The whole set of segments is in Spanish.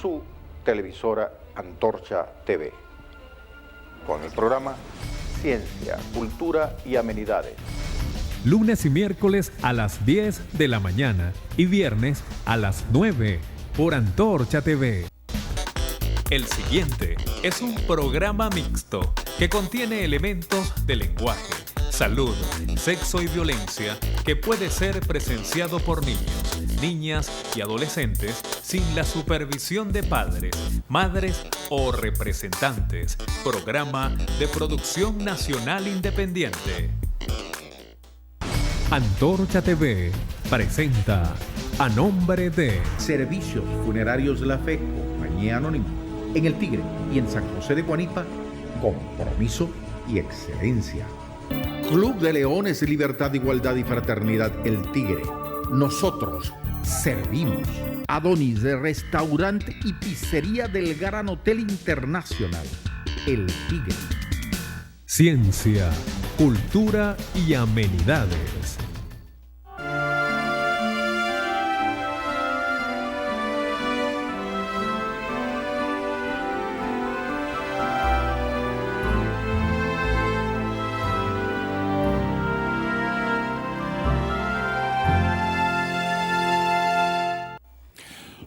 su televisora Antorcha TV, con el programa Ciencia, Cultura y Amenidades. Lunes y miércoles a las 10 de la mañana y viernes a las 9 por Antorcha TV. El siguiente es un programa mixto que contiene elementos de lenguaje, salud, sexo y violencia que puede ser presenciado por niños, niñas y adolescentes sin la supervisión de padres, madres o representantes. Programa de producción nacional independiente. Antorcha TV presenta A Nombre de Servicios Funerarios La Fe, compañía anónima, en El Tigre y en San José de Guanipa, compromiso y excelencia. Club de Leones, Libertad, Igualdad y Fraternidad El Tigre. Nosotros servimos. Adonis, de restaurante y pizzería del Gran Hotel Internacional El Tigre. Ciencia, Cultura y Amenidades.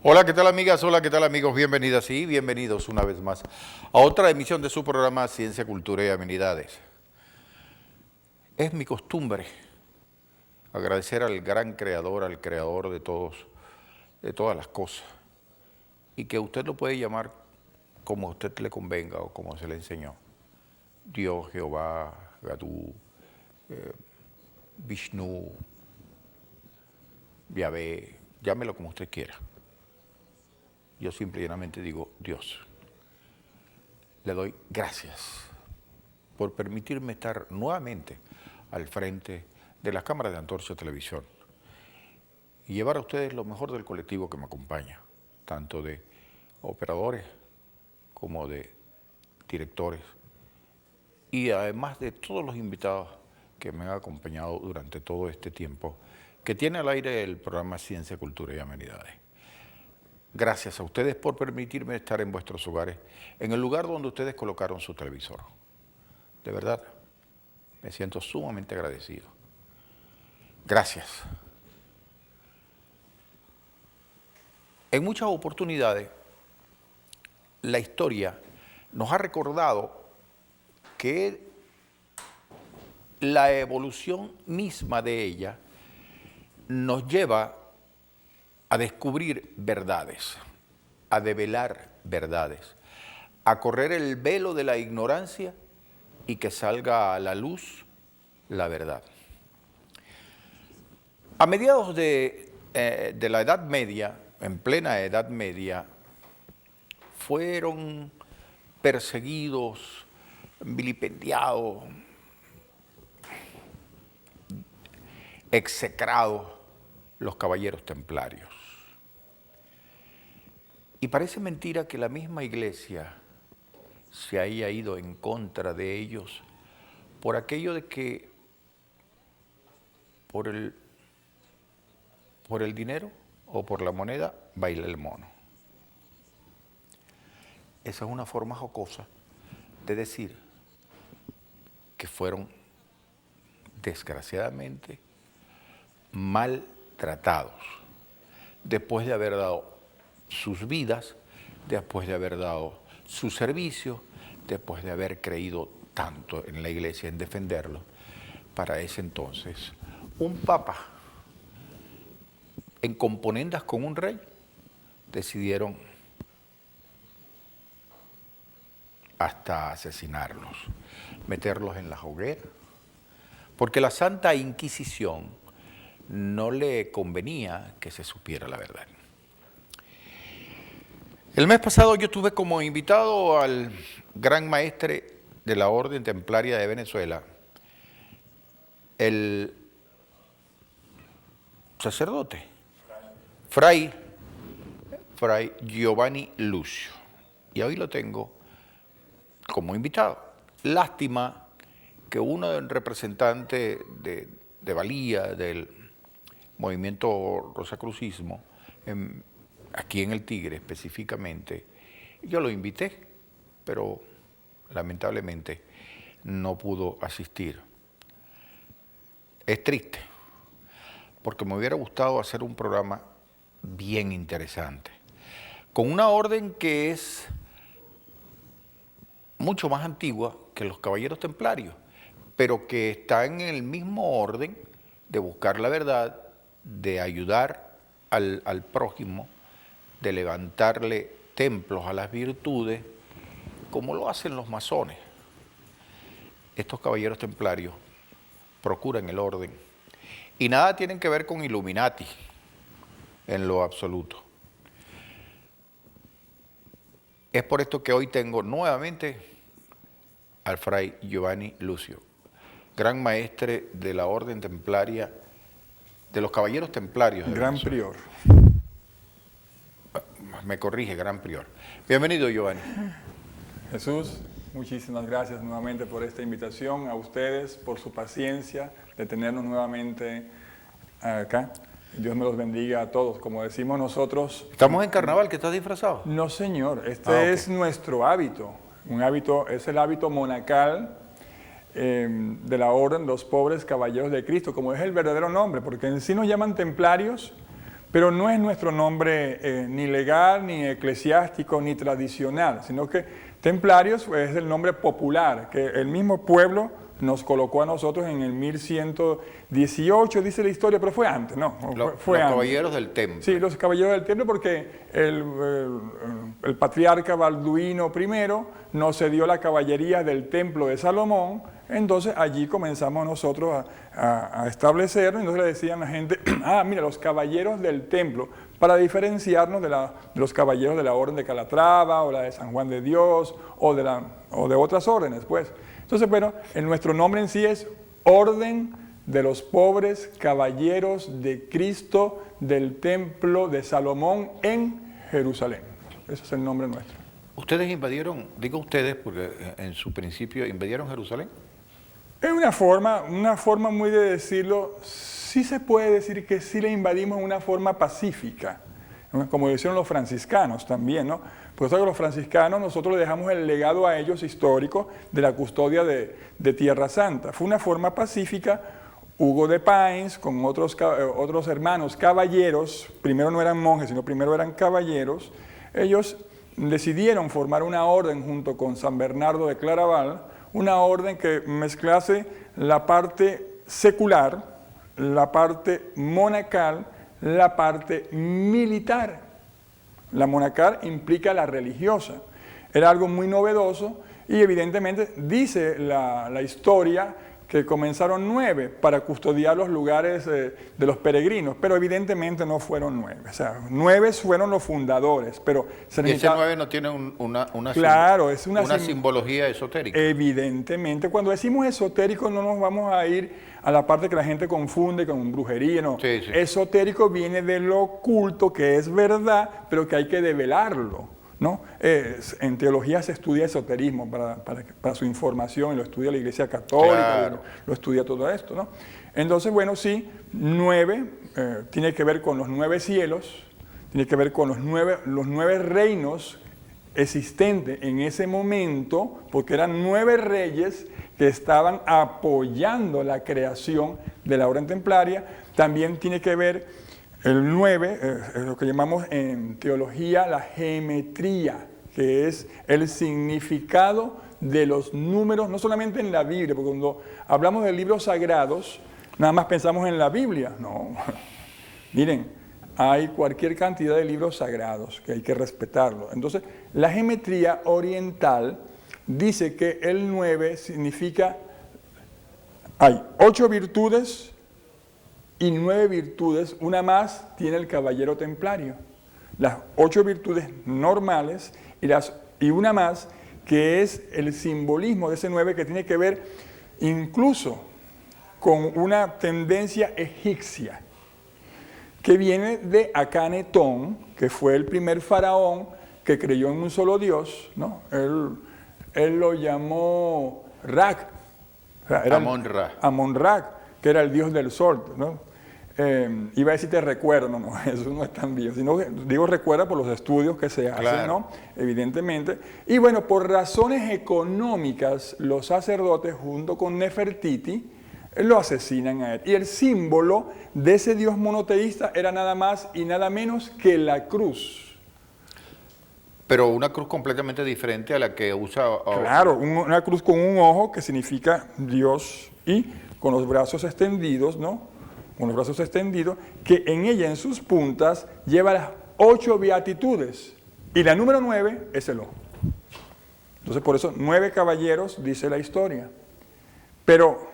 Hola, ¿qué tal amigas? Hola, ¿qué tal amigos? Bienvenidas y bienvenidos una vez más a otra emisión de su programa Ciencia, Cultura y Amenidades. Es mi costumbre agradecer al gran creador, al creador de todas las cosas, y que usted lo puede llamar como a usted le convenga o como se le enseñó. Dios, Jehová, Gadú, Vishnu, Yahvé, llámelo como usted quiera. Yo simple y llanamente digo Dios. Le doy gracias por permitirme estar nuevamente al frente de las cámaras de Antorcha Televisión y llevar a ustedes lo mejor del colectivo que me acompaña, tanto de operadores como de directores, y además de todos los invitados que me han acompañado durante todo este tiempo que tiene al aire el programa Ciencia, Cultura y Amenidades. Gracias a ustedes por permitirme estar en vuestros hogares, en el lugar donde ustedes colocaron su televisor. De verdad, me siento sumamente agradecido. Gracias. En muchas oportunidades, la historia nos ha recordado que la evolución misma de ella nos lleva a descubrir verdades, a develar verdades, a correr el velo de la ignorancia y que salga a la luz la verdad. A mediados de la Edad Media, en plena Edad Media, fueron perseguidos, vilipendiados, execrados los caballeros templarios. Y parece mentira que la misma iglesia se haya ido en contra de ellos por aquello de que por el dinero o por la moneda baila el mono. Esa es una forma jocosa de decir que fueron desgraciadamente maltratados después de haber dado sus vidas, después de haber dado su servicio, después de haber creído tanto en la iglesia, en defenderlo. Para ese entonces, un papa, en componendas con un rey, decidieron hasta asesinarlos, meterlos en la hoguera, porque la Santa Inquisición no le convenía que se supiera la verdad. El mes pasado yo tuve como invitado al gran maestre de la Orden Templaria de Venezuela, el sacerdote, Fray Giovanni Lucio, y hoy lo tengo como invitado. Lástima que uno representante de valía del movimiento rosacrucismo aquí en el Tigre específicamente, yo lo invité, pero lamentablemente no pudo asistir. Es triste, porque me hubiera gustado hacer un programa bien interesante, con una orden que es mucho más antigua que los caballeros templarios, pero que está en el mismo orden de buscar la verdad, de ayudar al prójimo, de levantarle templos a las virtudes, como lo hacen los masones. Estos caballeros templarios procuran el orden y nada tienen que ver con Illuminati en lo absoluto. Es por esto que hoy tengo nuevamente al fray Giovanni Lucio, gran maestre de la orden templaria, de los caballeros templarios. Gran prior. Me corrige, gran prior. Bienvenido, Giovanni. Jesús, muchísimas gracias nuevamente por esta invitación, a ustedes por su paciencia de tenernos nuevamente acá. Dios me los bendiga a todos. Como decimos nosotros... ¿Estamos en carnaval? ¿Que estás disfrazado? No, señor. Este es nuestro hábito. Un hábito, es el hábito monacal de la orden Los Pobres Caballeros de Cristo, como es el verdadero nombre, porque en sí nos llaman templarios, pero no es nuestro nombre ni legal, ni eclesiástico, ni tradicional, sino que templarios es el nombre popular, que el mismo pueblo nos colocó a nosotros en el 1118, dice la historia, pero fue antes, ¿no? Fue los antes. caballeros del templo. Sí, los caballeros del templo, porque el patriarca Balduino I nos cedió la caballería del templo de Salomón. Entonces allí comenzamos nosotros a establecernos, entonces le decían a la gente, mira, los caballeros del templo, para diferenciarnos de los caballeros de la orden de Calatrava, o la de San Juan de Dios, o de otras órdenes, pues. Entonces, bueno, nuestro nombre en sí es Orden de los Pobres Caballeros de Cristo del Templo de Salomón en Jerusalén. Ese es el nombre nuestro. ¿Ustedes invadieron, digo ustedes, porque en su principio invadieron Jerusalén? Es una forma muy de decirlo, sí se puede decir que sí le invadimos de una forma pacífica, ¿no? Como decían los franciscanos también, ¿no? Por eso que los franciscanos nosotros le dejamos el legado a ellos histórico de la custodia de Tierra Santa. Fue una forma pacífica. Hugo de Pains con otros hermanos caballeros, primero no eran monjes, sino primero eran caballeros, ellos decidieron formar una orden junto con San Bernardo de Claraval, una orden que mezclase la parte secular, la parte monacal, la parte militar. La monacal implica la religiosa. Era algo muy novedoso y evidentemente dice la historia que comenzaron 9 para custodiar los lugares de los peregrinos, pero evidentemente no fueron 9. O sea, 9 fueron los fundadores, pero se necesitaba... Ese 9 no tiene una simbología esotérica. Evidentemente, cuando decimos esotérico no nos vamos a ir a la parte que la gente confunde con brujería, no. Sí, sí. Esotérico viene de lo oculto, que es verdad, pero que hay que develarlo, ¿no? En teología se estudia esoterismo para su información, y lo estudia la Iglesia Católica, claro. Lo estudia todo esto, ¿no? Entonces, bueno, sí, 9 tiene que ver con los 9 cielos, tiene que ver con los nueve reinos existentes en ese momento, porque eran 9 reyes que estaban apoyando la creación de la orden templaria. También tiene que ver el 9, es lo que llamamos en teología la geometría, que es el significado de los números, no solamente en la Biblia, porque cuando hablamos de libros sagrados, nada más pensamos en la Biblia. No, miren, hay cualquier cantidad de libros sagrados que hay que respetarlo. Entonces, la geometría oriental dice que el 9 significa, hay 8 virtudes y 9 virtudes, una más tiene el caballero templario. Las 8 virtudes normales y una más que es el simbolismo de ese 9 que tiene que ver incluso con una tendencia egipcia que viene de Akenatón, que fue el primer faraón que creyó en un solo Dios, ¿no? Él lo llamó Ra, o sea, Amon-Ra, que era el dios del sol, ¿no? iba a decir te recuerdo, no, eso no es tan viejo, sino que digo recuerda por los estudios que se hacen, Claro. ¿no? Evidentemente. Y bueno, por razones económicas, los sacerdotes junto con Nefertiti lo asesinan a él. Y el símbolo de ese dios monoteísta era nada más y nada menos que la cruz. Pero una cruz completamente diferente a la que usa... Claro, una cruz con un ojo que significa Dios y con los brazos extendidos, ¿no? Con los brazos extendidos, que en ella, en sus puntas, lleva las 8 beatitudes. Y la número 9 es el ojo. Entonces, por eso, 9 caballeros, dice la historia. Pero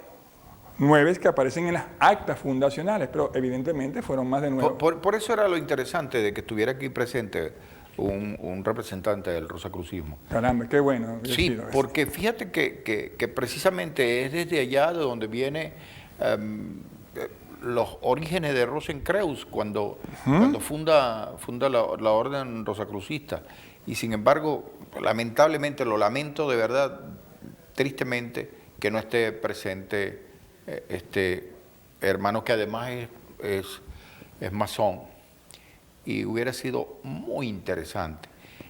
9 que aparecen en las actas fundacionales, pero evidentemente fueron más de 9. Por eso era lo interesante de que estuviera aquí presente un representante del rosacrucismo. Caramba, qué bueno. Sí, porque fíjate que precisamente es desde allá de donde viene los orígenes de Rosenkreuz cuando funda la orden rosacrucista. Y sin embargo, lamentablemente, lo lamento de verdad, tristemente, que no esté presente este hermano que además es masón. Y hubiera sido muy interesante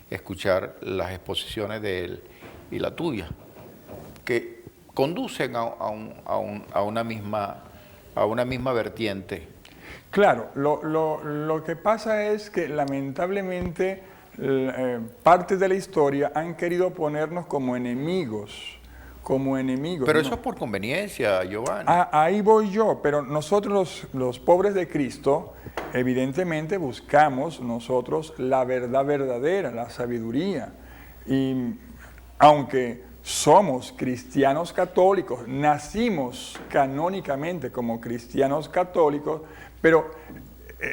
escuchar las exposiciones de él y la tuya, que conducen a una misma vertiente. Claro, lo que pasa es que lamentablemente partes de la historia han querido ponernos como enemigos. Pero eso es por conveniencia, Giovanni. Ahí voy yo, pero nosotros los pobres de Cristo, evidentemente buscamos nosotros la verdad verdadera, la sabiduría. Y aunque somos cristianos católicos, nacimos canónicamente como cristianos católicos, pero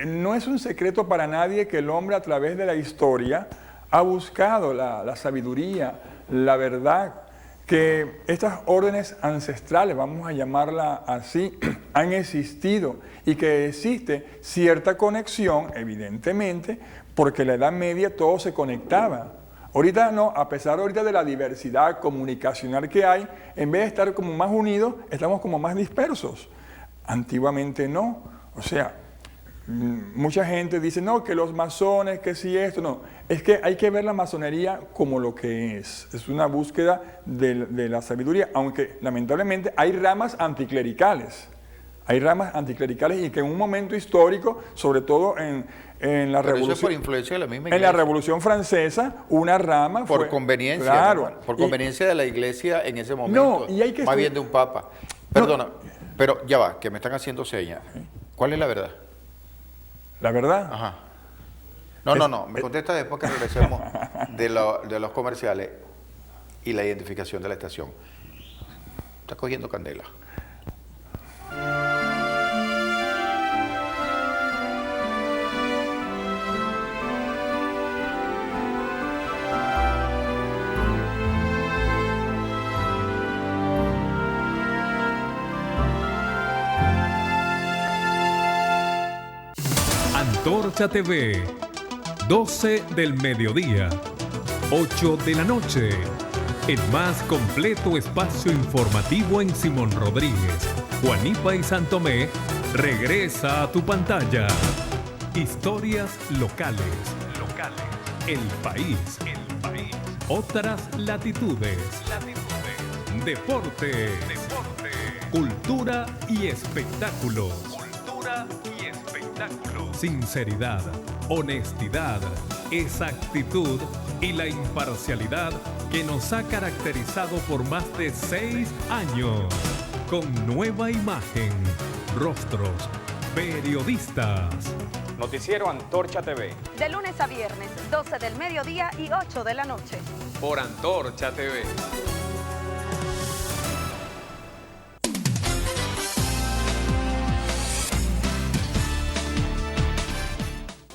no es un secreto para nadie que el hombre a través de la historia ha buscado la sabiduría, la verdad, que estas órdenes ancestrales, vamos a llamarla así, han existido y que existe cierta conexión, evidentemente, porque en la Edad Media todo se conectaba. Ahorita no, a pesar ahorita de la diversidad comunicacional que hay, en vez de estar como más unidos, estamos como más dispersos. Antiguamente no, o sea, mucha gente dice, no, que los masones, que si esto, no. Es que hay que ver la masonería como lo que es una búsqueda de la sabiduría, aunque lamentablemente hay ramas anticlericales. Hay ramas anticlericales y que en un momento histórico, sobre todo en la revolución, eso es por influencia de la misma iglesia. En la Revolución Francesa, una rama por fue... conveniencia, claro, por conveniencia de la iglesia en ese momento, no, y hay que más bien de un papa. Perdona, pero ya va, que me están haciendo señas. ¿Cuál es la verdad? ¿La verdad? Ajá. No, me contesta después que regresemos de los comerciales y la identificación de la estación. Está cogiendo candela. Antorcha TV, 12 del mediodía, 8 de la noche. El más completo espacio informativo en Simón Rodríguez, Guanipa y Santomé regresa a tu pantalla. Historias locales. El país. Otras latitudes. Deporte. Cultura y espectáculos. Sinceridad, honestidad, exactitud y la imparcialidad que nos ha caracterizado por más de 6 años. Con nueva imagen, rostros, periodistas. Noticiero Antorcha TV. De lunes a viernes, 12 del mediodía y 8 de la noche. Por Antorcha TV.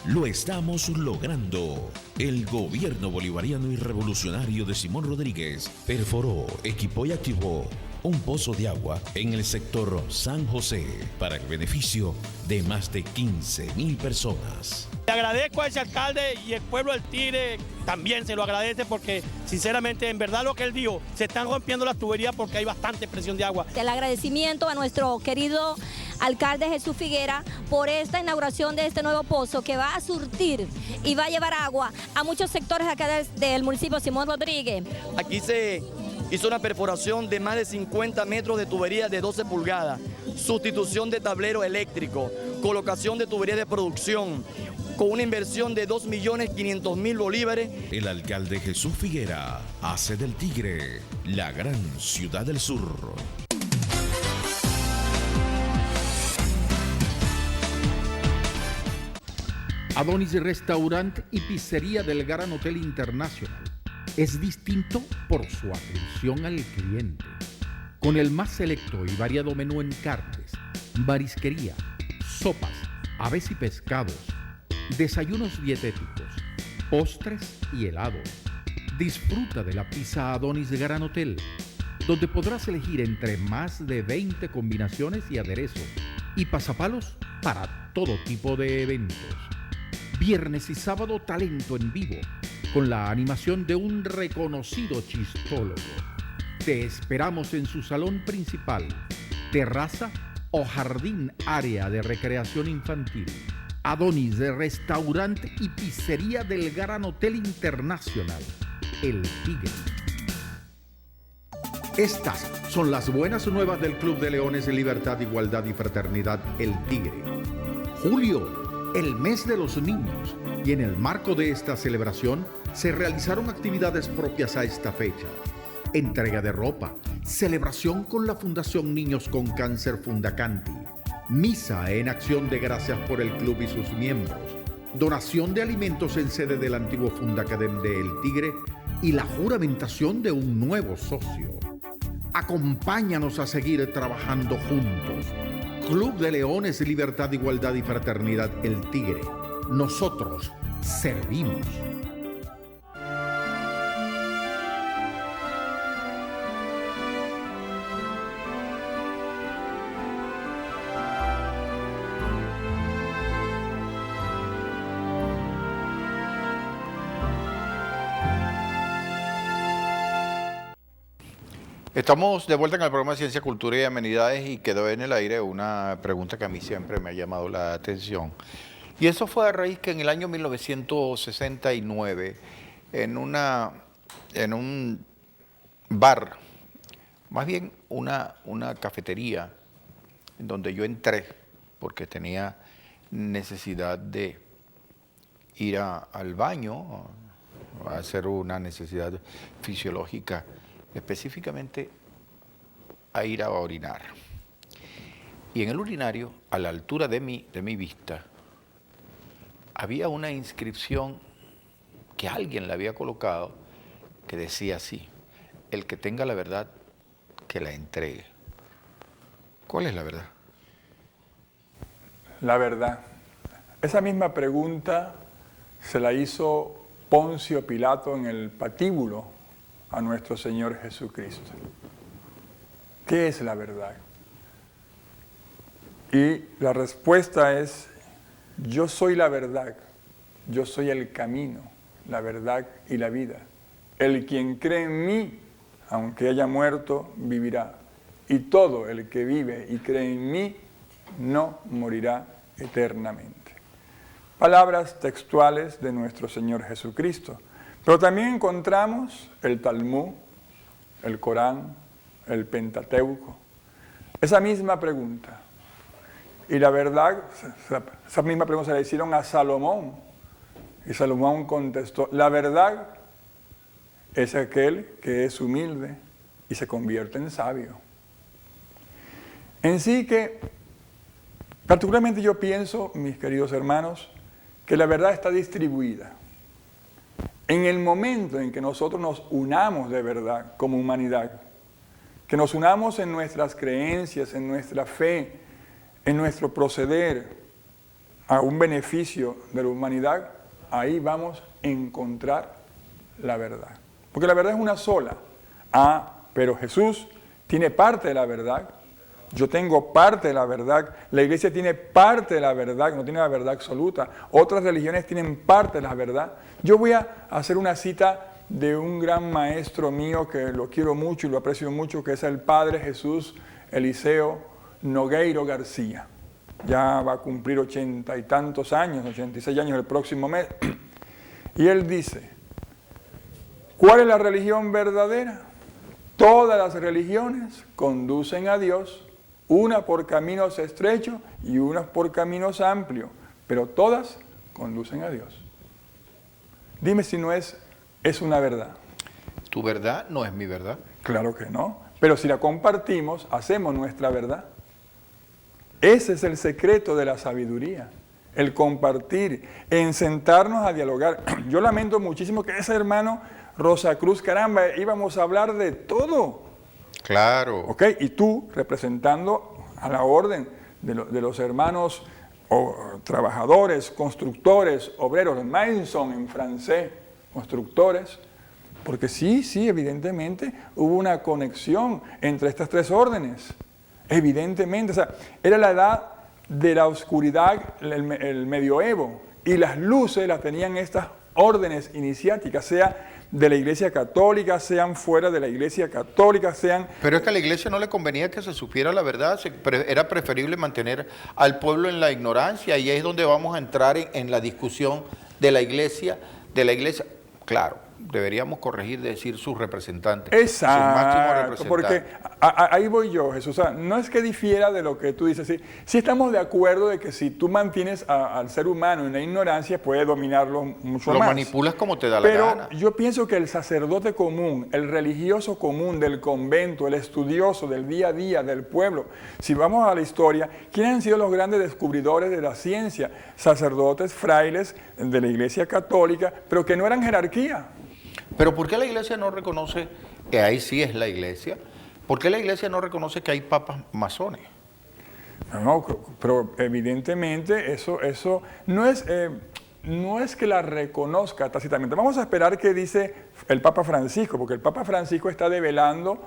Lo estamos logrando. El gobierno bolivariano y revolucionario de Simón Rodríguez perforó, equipó y activó un pozo de agua en el sector San José para el beneficio de más de 15.000 personas. Le agradezco a ese alcalde y el pueblo del Tigre también se lo agradece porque sinceramente en verdad lo que él dijo, se están rompiendo las tuberías porque hay bastante presión de agua. El agradecimiento a nuestro querido alcalde Jesús Figuera por esta inauguración de este nuevo pozo que va a surtir y va a llevar agua a muchos sectores acá del municipio Simón Rodríguez. Aquí se hizo una perforación de más de 50 metros de tuberías de 12 pulgadas, sustitución de tablero eléctrico, colocación de tuberías de producción, con una inversión de 2.500.000 bolívares. El alcalde Jesús Figuera hace del Tigre la gran ciudad del sur. Adonis Restaurant y Pizzería del Gran Hotel Internacional es distinto por su atención al cliente, con el más selecto y variado menú en carnes, marisquería, sopas, aves y pescados, desayunos dietéticos, postres y helados. Disfruta de la pizza Adonis Gran Hotel, donde podrás elegir entre más de 20 combinaciones y aderezos y pasapalos para todo tipo de eventos. Viernes y sábado, talento en vivo, con la animación de un reconocido chistólogo. Te esperamos en su salón principal, terraza o jardín área de recreación infantil. Adonis de Restaurante y Pizzería del Gran Hotel Internacional, El Tigre. Estas son las buenas nuevas del Club de Leones de Libertad, Igualdad y Fraternidad, El Tigre. Julio, el mes de los niños, y en el marco de esta celebración se realizaron actividades propias a esta fecha. Entrega de ropa, celebración con la Fundación Niños con Cáncer Fundacanti, misa en acción de gracias por el club y sus miembros, donación de alimentos en sede del antiguo Fundacadem de El Tigre y la juramentación de un nuevo socio. Acompáñanos a seguir trabajando juntos. Club de Leones, Libertad, Igualdad y Fraternidad, El Tigre. Nosotros servimos. Estamos de vuelta en el programa Ciencia, Cultura y Amenidades y quedó en el aire una pregunta que a mí siempre me ha llamado la atención. Y eso fue a raíz que en el año 1969, en un bar, más bien una cafetería, en donde yo entré porque tenía necesidad de ir al baño, a hacer una necesidad fisiológica, específicamente a ir a orinar. Y en el urinario, a la altura de mi vista, había una inscripción que alguien le había colocado que decía así: el que tenga la verdad, que la entregue. ¿Cuál es la verdad? La verdad. Esa misma pregunta se la hizo Poncio Pilato en el patíbulo a nuestro Señor Jesucristo. ¿Qué es la verdad? Y la respuesta es: yo soy la verdad, yo soy el camino, la verdad y la vida. El quien cree en mí, aunque haya muerto, vivirá. Y todo el que vive y cree en mí, no morirá eternamente. Palabras textuales de nuestro Señor Jesucristo. Pero también encontramos el Talmud, el Corán, el Pentateuco. Esa misma pregunta. Y la verdad, esa misma pregunta se la hicieron a Salomón. Y Salomón contestó: la verdad es aquel que es humilde y se convierte en sabio. En sí que, particularmente yo pienso, mis queridos hermanos, que la verdad está distribuida. En el momento en que nosotros nos unamos de verdad como humanidad, que nos unamos en nuestras creencias, en nuestra fe, en nuestro proceder a un beneficio de la humanidad, ahí vamos a encontrar la verdad. Porque la verdad es una sola. Pero Jesús tiene parte de la verdad. Yo tengo parte de la verdad. La iglesia tiene parte de la verdad, no tiene la verdad absoluta. Otras religiones tienen parte de la verdad. Yo voy a hacer una cita de un gran maestro mío que lo quiero mucho y lo aprecio mucho, que es el Padre Jesús Eliseo Nogueiro García. Ya va a cumplir 80 y tantos años, 86 años el próximo mes. Y él dice, ¿cuál es la religión verdadera? Todas las religiones conducen a Dios, una por caminos estrechos y unas por caminos amplios, pero todas conducen a Dios. Dime si no es una verdad. Tu verdad no es mi verdad. Claro que no, pero si la compartimos, hacemos nuestra verdad. Ese es el secreto de la sabiduría, el compartir, en sentarnos a dialogar. Yo lamento muchísimo que ese hermano Rosacruz, caramba, íbamos a hablar de todo. Claro. ¿Ok? Y tú, representando a la orden de los hermanos trabajadores, constructores, obreros, maçons en francés, constructores, porque sí, evidentemente hubo una conexión entre estas tres órdenes. Evidentemente, o sea, era la edad de la oscuridad, el medioevo, y las luces las tenían estas órdenes iniciáticas, sea de la Iglesia Católica, sean fuera de la Iglesia Católica, sean... Pero es que a la Iglesia no le convenía que se supiera la verdad, era preferible mantener al pueblo en la ignorancia, y ahí es donde vamos a entrar en la discusión de la Iglesia, claro. Deberíamos corregir, decir sus representantes. Exacto, sus máximos representantes. Porque ahí voy yo, Jesús. O sea, no es que difiera de lo que tú dices. Sí estamos de acuerdo de que si tú mantienes al ser humano en la ignorancia, puede dominarlo mucho más. Lo manipulas como te da la gana. Pero yo pienso que el sacerdote común, el religioso común del convento, el estudioso del día a día del pueblo, si vamos a la historia, ¿quiénes han sido los grandes descubridores de la ciencia? Sacerdotes, frailes de la Iglesia Católica, pero que no eran jerarquía. Pero ¿por qué la Iglesia no reconoce, que ahí sí es la Iglesia, por qué la Iglesia no reconoce que hay papas masones? No, pero evidentemente eso no es que la reconozca tácitamente. Vamos a esperar qué dice el Papa Francisco, porque el Papa Francisco está develando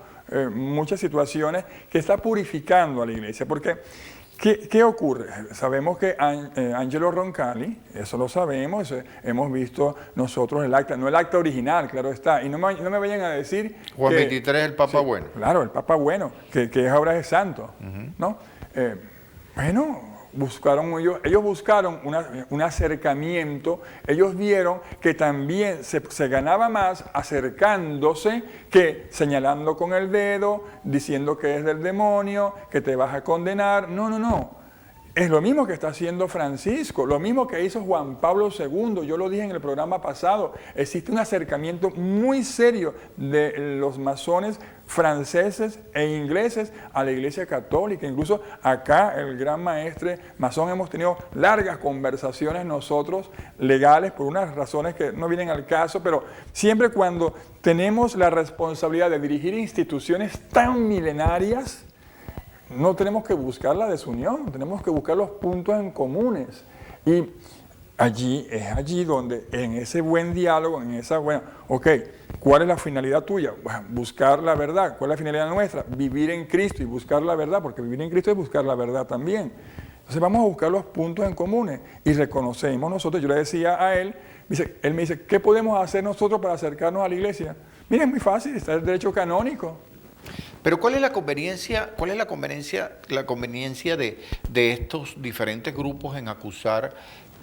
muchas situaciones que está purificando a la Iglesia, porque ¿qué ocurre? Sabemos que Angelo Roncalli, eso lo sabemos, hemos visto nosotros el acta, no el acta original, claro está, y no me vayan a decir Juan XXIII es el Papa bueno. Claro, el Papa bueno, que es ahora es santo, ¿no? Ellos buscaron un acercamiento, ellos vieron que también se ganaba más acercándose que señalando con el dedo, diciendo que es del demonio, que te vas a condenar. No. Es lo mismo que está haciendo Francisco, lo mismo que hizo Juan Pablo II, yo lo dije en el programa pasado, existe un acercamiento muy serio de los masones franceses e ingleses a la Iglesia Católica. Incluso acá, el gran maestre masón, hemos tenido largas conversaciones nosotros, legales, por unas razones que no vienen al caso, pero siempre cuando tenemos la responsabilidad de dirigir instituciones tan milenarias, no tenemos que buscar la desunión, tenemos que buscar los puntos en comunes. Y es allí donde, en ese buen diálogo, ¿cuál es la finalidad tuya? Bueno, buscar la verdad. ¿Cuál es la finalidad nuestra? Vivir en Cristo y buscar la verdad, porque vivir en Cristo es buscar la verdad también. Entonces vamos a buscar los puntos en comunes y reconocemos nosotros. Yo le decía a él, él me dice, ¿qué podemos hacer nosotros para acercarnos a la iglesia? Mira, es muy fácil, está el derecho canónico. Pero ¿cuál es la conveniencia de estos diferentes grupos en acusar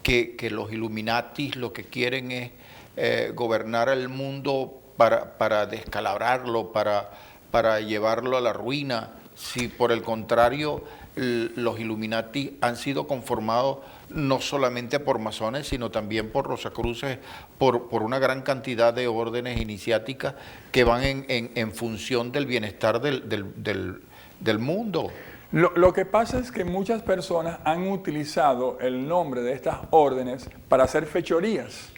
que los Illuminatis lo que quieren es gobernar el mundo para descalabrarlo, para llevarlo a la ruina, si por el contrario los Illuminati han sido conformados no solamente por masones, sino también por Rosacruces, por una gran cantidad de órdenes iniciáticas que van en función del bienestar del mundo? Lo que pasa es que muchas personas han utilizado el nombre de estas órdenes para hacer fechorías.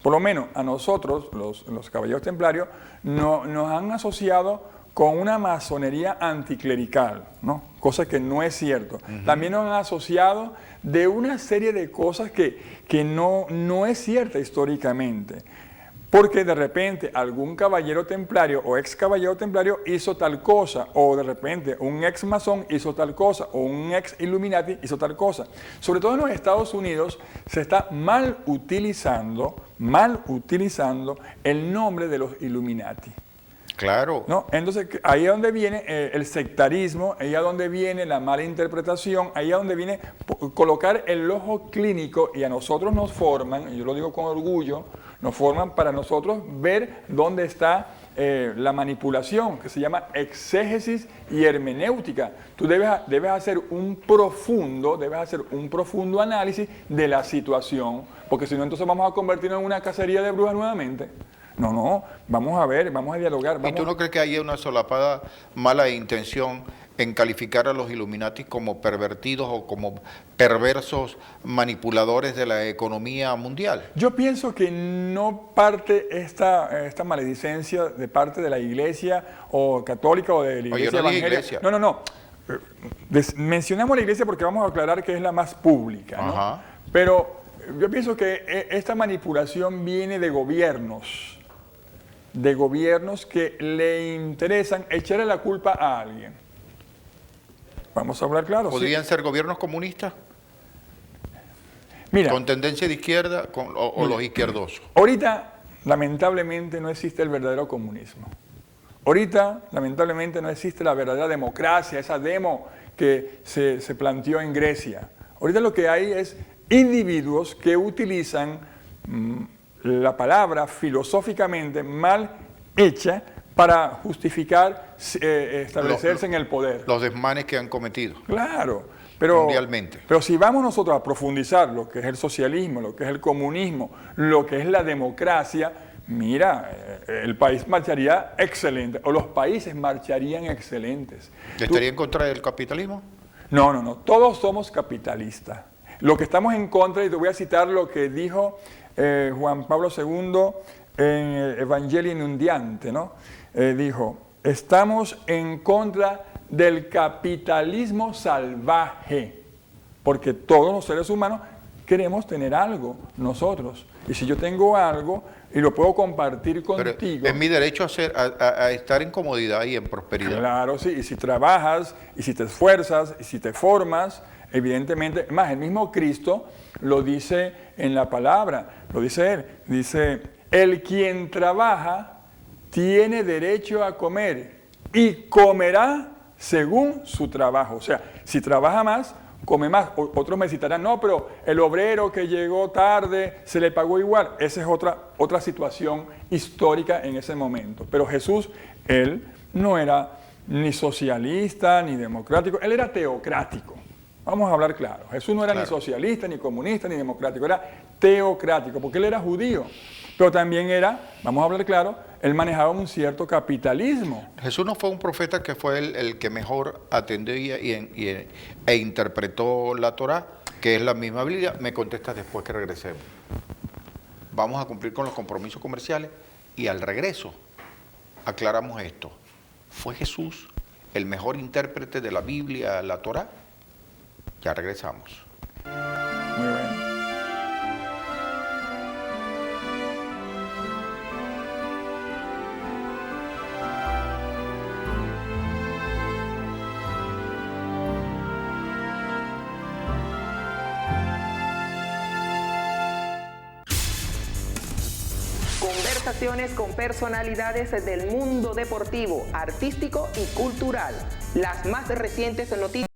Por lo menos a nosotros, los caballeros templarios, nos han asociado con una masonería anticlerical, ¿no? Cosa que no es cierto. También nos han asociado de una serie de cosas que no es cierta históricamente. porque de repente algún caballero templario o ex caballero templario hizo tal cosa, o de repente un ex masón hizo tal cosa, o un ex Illuminati hizo tal cosa. Sobre todo en los Estados Unidos se está mal utilizando el nombre de los Illuminati. Claro. ¿No? Entonces, ahí es donde viene el sectarismo, ahí es donde viene la mala interpretación, ahí es donde viene colocar el ojo clínico, y a nosotros nos forman, y yo lo digo con orgullo, nos forman para nosotros ver dónde está la manipulación, que se llama exégesis y hermenéutica. Tú debes hacer un profundo análisis de la situación, porque si no, entonces vamos a convertirnos en una cacería de brujas nuevamente. No, vamos a ver, vamos a dialogar. ¿Y tú no crees que haya una solapada mala intención en calificar a los Illuminati como pervertidos o como perversos manipuladores de la economía mundial? Yo pienso que no parte esta maledicencia de parte de la iglesia o católica o de la iglesia evangélica. No. Mencionamos la iglesia porque vamos a aclarar que es la más pública, ¿no? Ajá. Pero yo pienso que esta manipulación viene de gobiernos que le interesan echarle la culpa a alguien. Vamos a hablar claro. ¿Podrían ser gobiernos comunistas? Mira, ¿con tendencia de izquierda o los izquierdosos? Ahorita, lamentablemente, no existe el verdadero comunismo. Ahorita, lamentablemente, no existe la verdadera democracia, esa demo que se planteó en Grecia. Ahorita lo que hay es individuos que utilizan la palabra filosóficamente mal hecha para justificar establecerse en el poder. Los desmanes que han cometido. Claro, pero, mundialmente. Pero si vamos nosotros a profundizar lo que es el socialismo, lo que es el comunismo, lo que es la democracia, mira, el país marcharía excelente, o los países marcharían excelentes. ¿Estaría en contra del capitalismo? No, todos somos capitalistas. Lo que estamos en contra, y te voy a citar lo que dijo Juan Pablo II en Evangelii Nuntiante, ¿no? Dijo, estamos en contra del capitalismo salvaje, porque todos los seres humanos queremos tener algo nosotros. Y si yo tengo algo y lo puedo compartir contigo... Pero es mi derecho a estar en comodidad y en prosperidad. Claro, sí. Y si trabajas, y si te esfuerzas, y si te formas, evidentemente, más el mismo Cristo lo dice en la palabra, lo dice él, dice, el quien trabaja tiene derecho a comer y comerá según su trabajo. O sea, si trabaja más, come más. Otros me citarán, no, pero el obrero que llegó tarde se le pagó igual. Esa es otra situación histórica en ese momento. Pero Jesús, él no era ni socialista ni democrático, él era teocrático. Vamos a hablar claro. Jesús no era ni socialista, ni comunista, ni democrático, era teocrático, porque él era judío. Pero también era, vamos a hablar claro, él manejaba un cierto capitalismo. Jesús no fue un profeta que fue el que mejor atendía e interpretó la Torá, que es la misma Biblia. Me contestas después que regresemos. Vamos a cumplir con los compromisos comerciales y al regreso aclaramos esto. ¿Fue Jesús el mejor intérprete de la Biblia, la Torá? Ya regresamos. Muy bien. Conversaciones con personalidades del mundo deportivo, artístico y cultural. Las más recientes noticias.